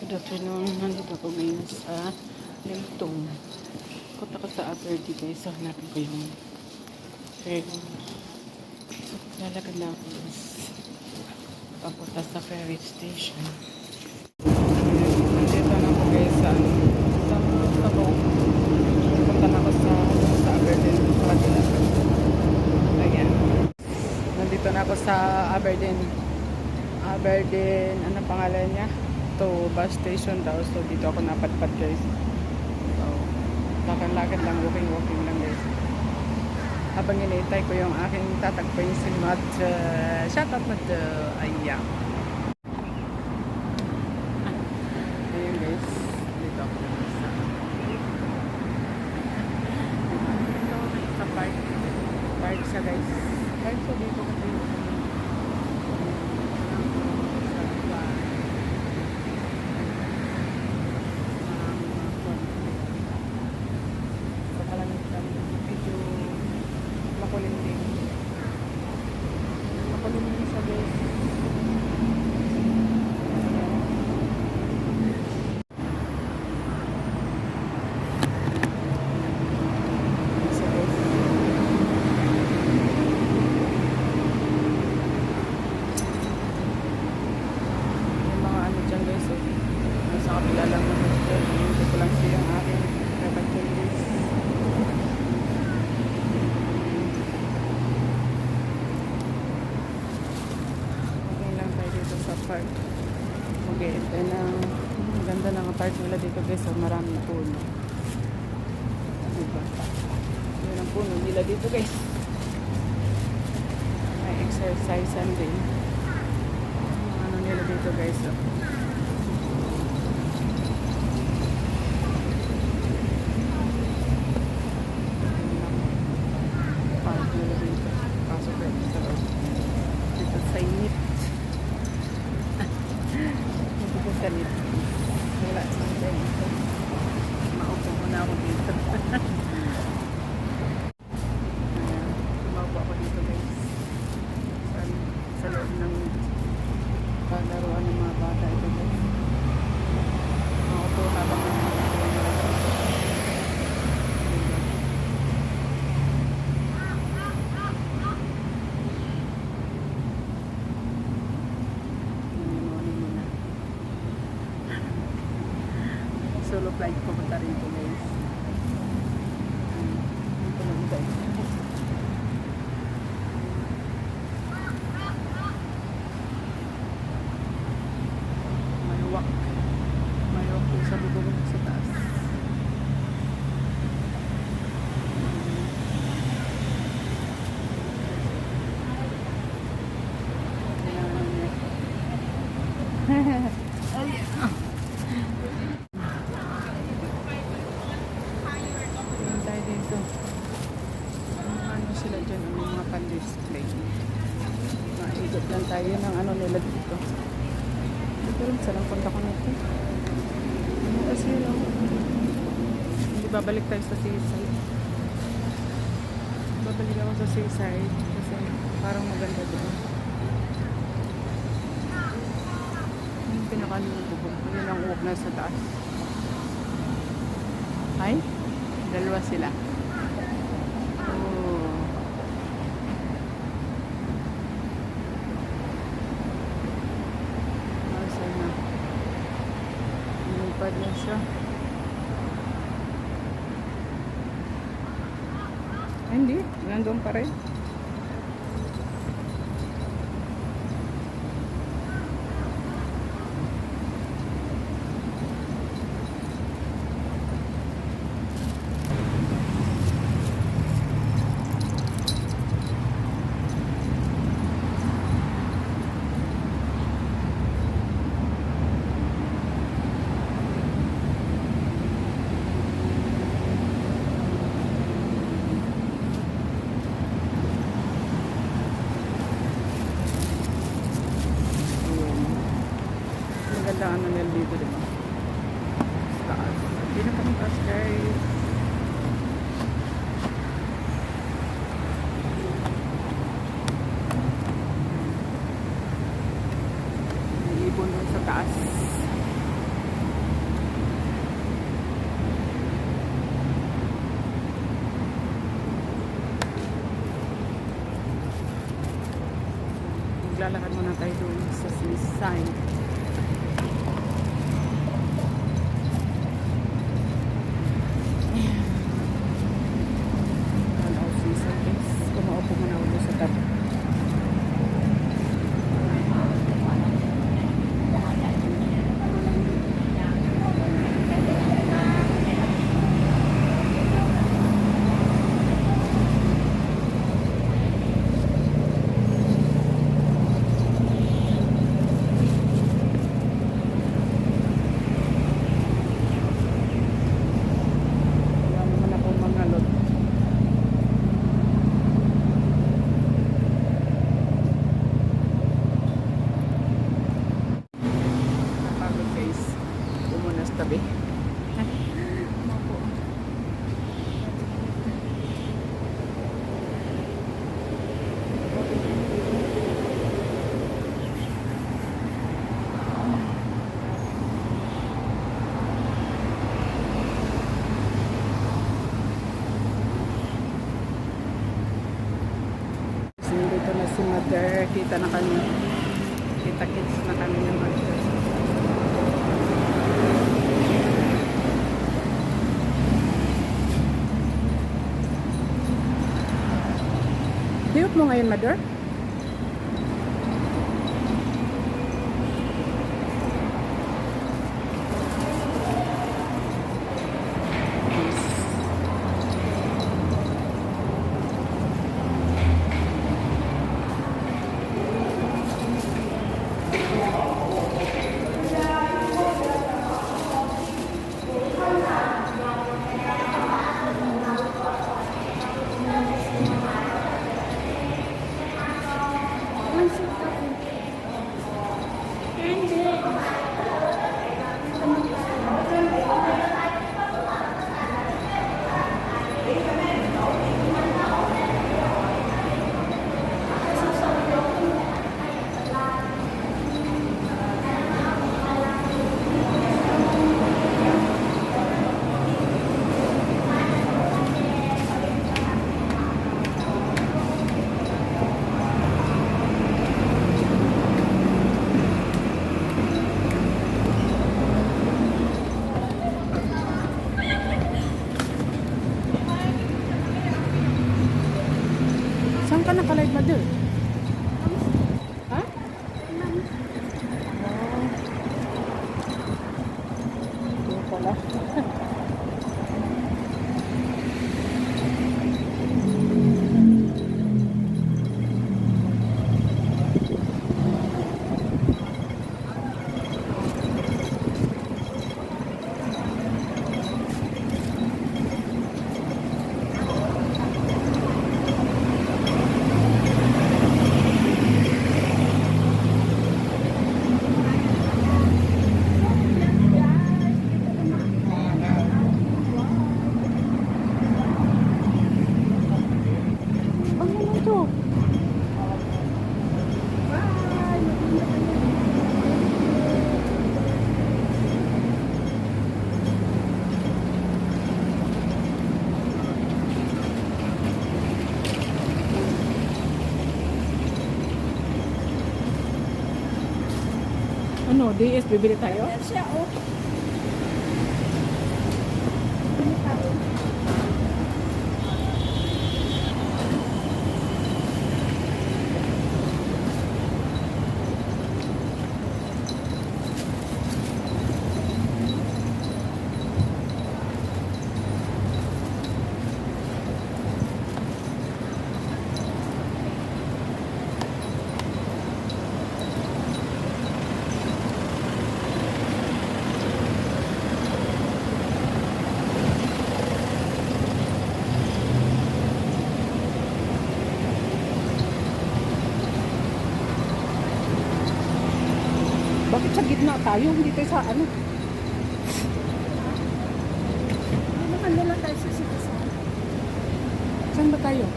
Good afternoon. Nandito ako ngayon sa Lintong. Punta ko sa Aberti guys. So, hanapin ko yung ferry. So, lalakad na ako guys. Papunta sa ferry station. Nandito na ako guys sa boat. Punta na ako sa Aberdeen. Ayan. Nandito na ako sa Aberdeen. Anong pangalan niya? To bus station daw. So dito ako napadpad guys. So lakad-lakad lang, walking lang guys. Habang iniintay ko yung aking tatagpuin si Mat. Shout out Mat. Ayan. Ayun guys. Dito ako sa park. Park siya guys. Park so dito kasi makulimlim siya guys. Yung mga ano dyan guys nasa kapila lang naman dyan. Hindi ko lang siya ang aking kapatid guys. Sa park. Okay, then ang ganda ng park nila dito guys, so maraming puno. Diba? Yun ang puno nila dito guys. May exercise din. Ano nila dito guys, so. Park nila dito. Pasok guys sa loob. Dito sa init. Galit. Wala naman dyan. Maupo muna ako dito. Maupo ako dito guys. Sa loob ng paglaruan ng mga bata ito guys. Maupo habang ng mga solo flight pupunta rito guys. Dito lang guys. Maluwak po sa bubong sa taas. Ano sila dyan, ang mga pan-display. Maikot lang tayo ng ano nila dito. Dito rin sa lang punta ko nito. Ano kasi lang. Hindi babalik tayo sa seaside. Babalik ako sa seaside kasi parang maganda doon. Yung pinakaano ng bubong. Yun ang uwag na sa taas. Ay, dalawa sila. Lumipad na siya. Hindi, nandun pa rin. maglalakad muna tayo doon sa seaside. Tanaw seaside guys. Kumaupo muna ako sa tabi. Tabi. Dito na si Mother. Kita na kami. Kita-kits na kami ng Mother. Diot mo ngayon, Mother? Saan ka nakalive, Mother? Ha? Doon pala. Ano, DS, bibili tayo? Siya, oh. Bakit sa gitna tayo? Hindi tayo sa ano? Nakandala tayo sa Citizen. Saan ba tayo?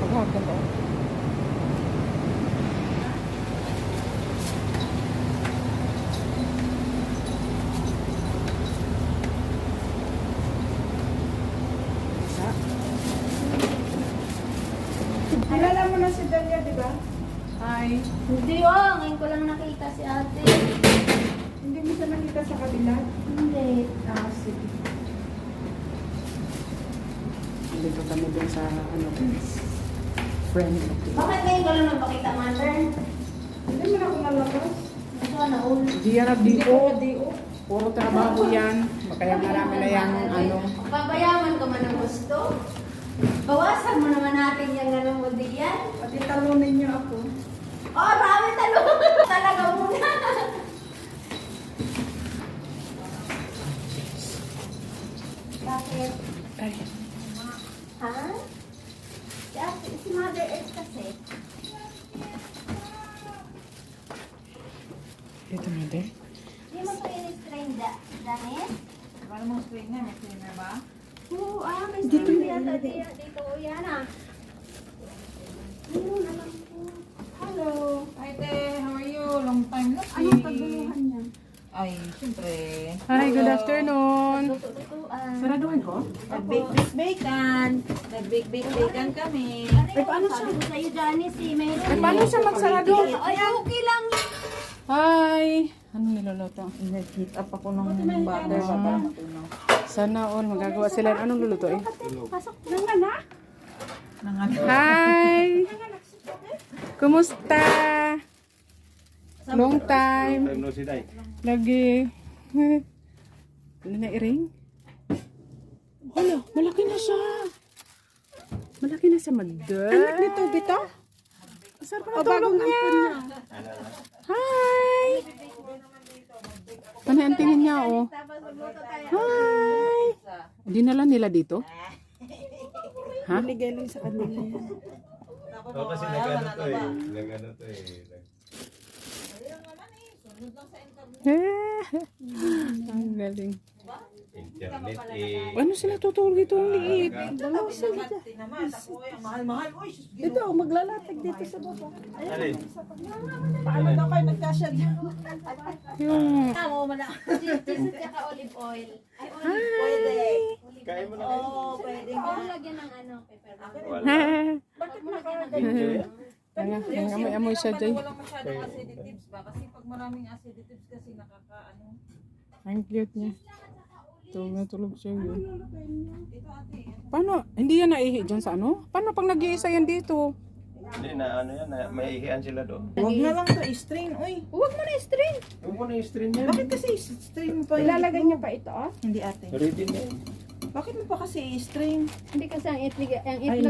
Paghapon to. Kilala mo na si Delia, di ba? Hi. Hindi oh, ngayon ko lang nakita si ate. Hindi mo siya nakita sa kabila. Hindi. Ah, sige. Dito kami din sa ano, friend. Bakit ngayon ko lang nagpakita, mother? Hindi mo na ako nalabas. Ito na ulo. Di yan Hindi nagdito. ko ka-DO. Puro trabaho yan. Kaya marami na yung ano. Papayaman ka man ng gusto. Bawasan mo naman natin yung ano mo diyan. Pati talunin niyo ako. Oh, marami talo. Talaga muna. Bakit? Ay, Ha? Si ate, si Mother Earth kasi. dito na din. Hindi mo pa i-restrain, Danis? Paano mo screen na? May cleaner ba? Oo, may strain yata dito. Yan ah. Ayun, alam ko. Hello. Hi, te. How are you? Long time na see. Anong pagbuluhan niya? Ay, siyempre. Hi, good afternoon. Tututuan. Saraduhan ko? Nag-bake-bakean. Nag-bake-bakean kami. Ay, paano sabi ko sa'yo, Janice, eh, mayroon. Ay, paano siya magsarado? Ay, okay lang. Hi! Ano niluluto? Nag-heat up ako ng butter sa tunaw. Sana all magagawa sila. Anong lulutuin? Pasok na. Nanganak? Hi! Kumusta? Long time. Time no see day. Lagi. Ano na iring? Hala, malaki na siya. Malaki na siya, madam. Anak nito, Bito? Sarap na tulog niya. Hi! Panay ang tingin niya, oh. Hi! Dinala nila dito? Ha? Binigay lang sa kanila yan. Oh, kasi nagano to eh. Nagano to eh. Ang galing. Internet eh. Ano sila tutulog ito? Ang liit. Dalawa sila dyan. Mahal-mahal. Uy, Dito, maglalatag dito sa baba. Alin? Paano daw kayo nagkasya dyan? Yung... Tama mo na. Jesus tsaka olive oil. Ay, olive oil. Kain mo na Oo, kayo. pwede nga. Huwag lagyan ng ano, pepper. Wala. Bakit Huwag lagyan ng Enjoy. Amoy siya dyan. walang masyadong aciditives ba? Kasi pag maraming aciditives kasi nakakaano. Ang cute niya. Tulog na tulog siya yun. Dito ate. Paano? Hindi yan naihi dyan sa ano? Paano pag nag-iisa yan dito? Hindi na ano yan. May ihian sila doon. Huwag na lang to i-strain. Uy, Huwag mo na i-strain. Yung muna yung stream yan. bakit kasi i-strain mo pa yung Ilalagay niya pa ito, oh. Hindi ate. Ready na yan. Bakit mo pa kasi i-strain? Hindi kasi ang itlog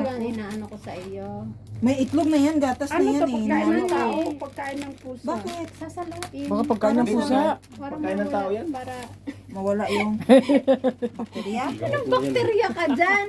ang inaano ko sa iyo. May itlog na yan, gatas Ano na to, yan eh. pagkain ng Ano? tao, pagkain ng pusa. Bakit? Sasaluin. Baka pagkain ng pusa. Para Pagkain ng tao yan. Para... Mawala yung bakterya? Anong bakterya ka dyan?